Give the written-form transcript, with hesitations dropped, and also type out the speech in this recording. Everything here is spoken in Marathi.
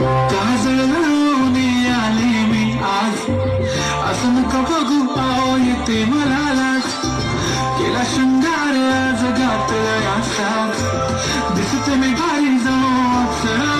काजळ लावून आले मी आज, असं नका बघू आओ येते मला लाज. केला शृंगार आज घातला असाच, दिसते मी भारी जाऊ